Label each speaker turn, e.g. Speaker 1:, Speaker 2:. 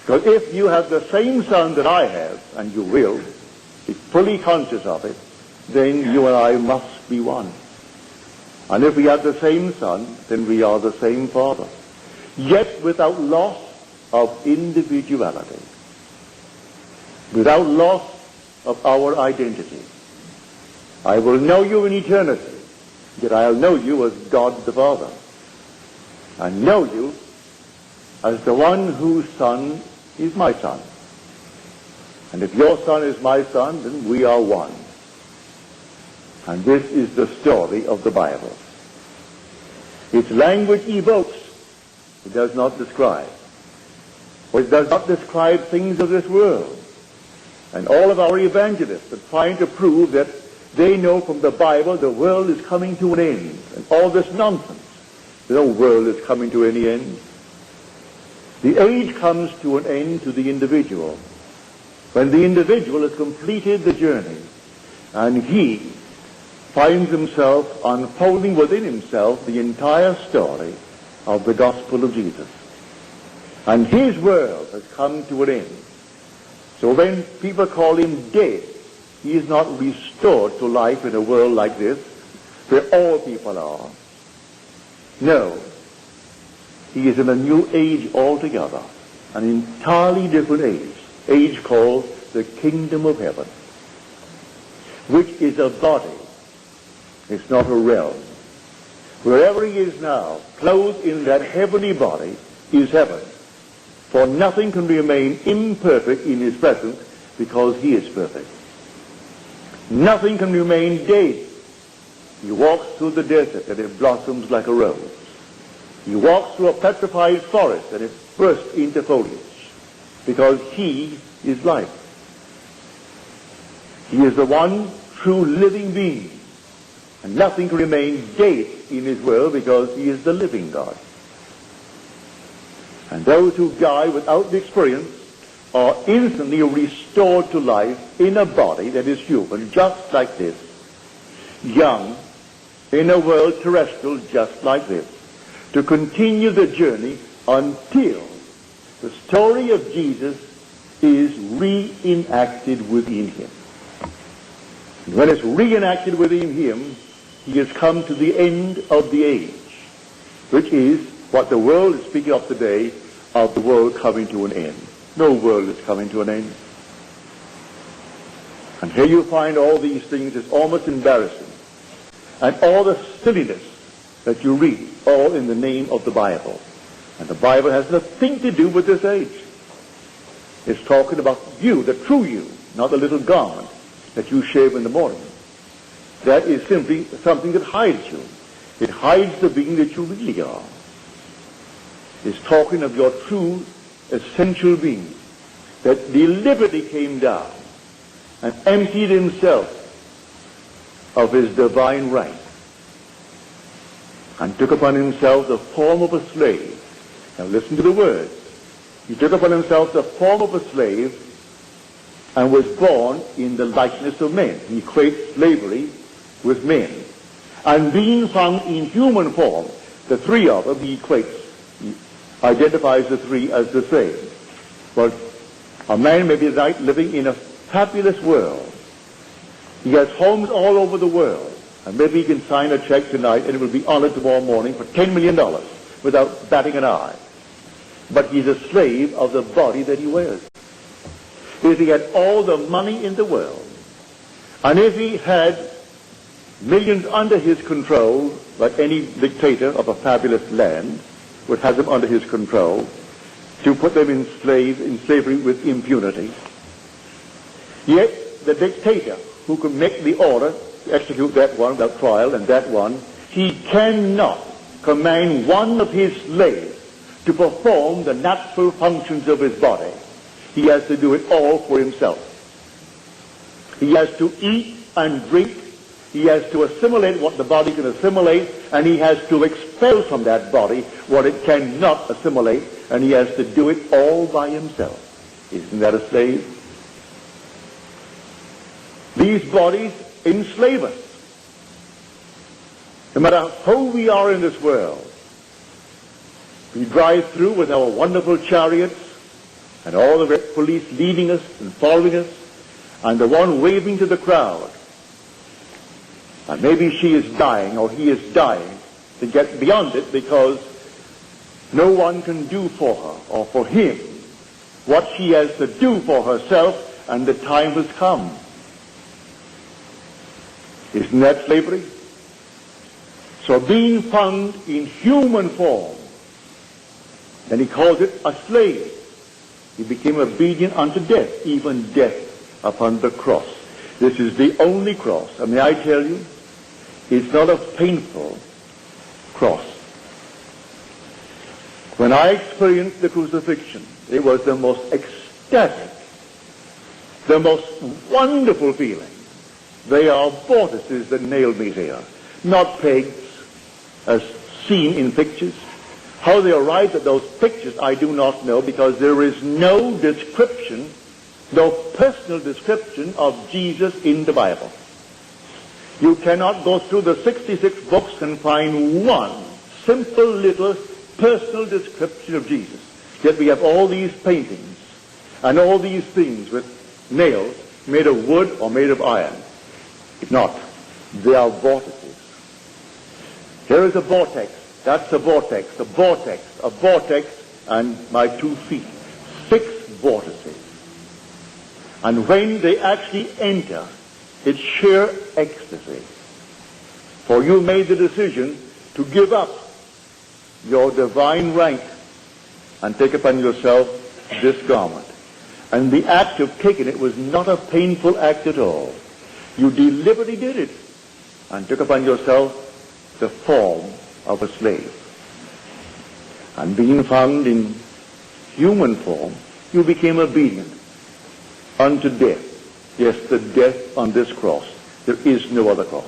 Speaker 1: Because if you have the same son that I have, and you will, be fully conscious of it, then you and I must be one. And if we have the same son, then we are the same father. Yet without loss of individuality, without loss of our identity. I will know you in eternity, yet I'll know you as God the Father. I know you as the one whose son is my son. And if your son is my son, then we are one. And this is the story of the Bible. Its language evokes, it does not describe. For it does not describe things of this world. And all of our evangelists are trying to prove that they know from the Bible the world is coming to an end. And all this nonsense. No world is coming to any end. The age comes to an end to the individual when the individual has completed the journey and he finds himself unfolding within himself the entire story of the gospel of Jesus. And his world has come to an end. So when people call him dead, he is not restored to life in a world like this where all people are. No. He is in a new age altogether, an entirely different age called the kingdom of heaven, which is a body. It's not a realm. Wherever he is now, clothed in that heavenly body, is heaven. For nothing can remain imperfect in his presence because he is perfect. Nothing can remain dead. He walks through the desert and it blossoms like a rose. He walks through a petrified forest and it bursts into foliage because he is life. He is the one true living being. And nothing can remain dead in his world because he is the living God. And those who die without the experience are instantly restored to life in a body that is human, just like this, young, in a world terrestrial just like this, to continue the journey until the story of Jesus is reenacted within him. And when it's reenacted within him, he has come to the end of the age, which is what the world is speaking of today, of the world coming to an end. No world is coming to an end. And here you find all these things. It's almost embarrassing. And all the silliness that you read, all in the name of the Bible. And the Bible has nothing to do with this age. It's talking about you, the true you, not the little garment that you shave in the morning. That is simply something that hides you. It hides the being that you really are. It's talking of your true essential being that deliberately came down and emptied himself of his divine right and took upon himself the form of a slave. Now listen to the words. He took upon himself the form of a slave and was born in the likeness of men. He equates slavery with men. And being found in human form, the three of them, he identifies the three as the same. But a man may be living in a fabulous world. He has homes all over the world. And maybe he can sign a check tonight and it will be honored tomorrow morning for $10 million without batting an eye. But he's a slave of the body that he wears. If he had all the money in the world, and if he had millions under his control, like any dictator of a fabulous land would have them under his control, to put them in slavery with impunity. Yet the dictator who can make the order to execute that one without trial and that one, he cannot command one of his slaves to perform the natural functions of his body. He has to do it all for himself. He has to eat and drink. He has to assimilate what the body can assimilate, and he has to expel from that body what it cannot assimilate, and he has to do it all by himself. Isn't that a slave? These bodies enslave us. No matter who we are in this world, we drive through with our wonderful chariots, and all the police leading us and following us, and the one waving to the crowd. And maybe she is dying or he is dying to get beyond it because no one can do for her or for him what she has to do for herself, and the time has come. Isn't that slavery? So being found in human form, then he calls it a slave. He became obedient unto death, even death upon the cross. This is the only cross. And may I tell you, it's not a painful cross. When I experienced the crucifixion, it was the most ecstatic, the most wonderful feeling. They are vortices that nailed me there, not pegs, as seen in pictures. How they arrived at those pictures, I do not know, because there is no description, no personal description of Jesus in the Bible. You cannot go through the 66 books and find one simple little personal description of Jesus. Yet we have all these paintings and all these things with nails made of wood or made of iron. If not, they are vortices. Here is a vortex. That's a vortex, a vortex, a vortex, and my 2 feet. 6 vortices. And when they actually enter, it's sheer ecstasy. For you made the decision to give up your divine rank and take upon yourself this garment. And the act of taking it was not a painful act at all. You deliberately did it and took upon yourself the form of a slave. And being found in human form, you became obedient unto death. Yes, the death on this cross. There is no other cross.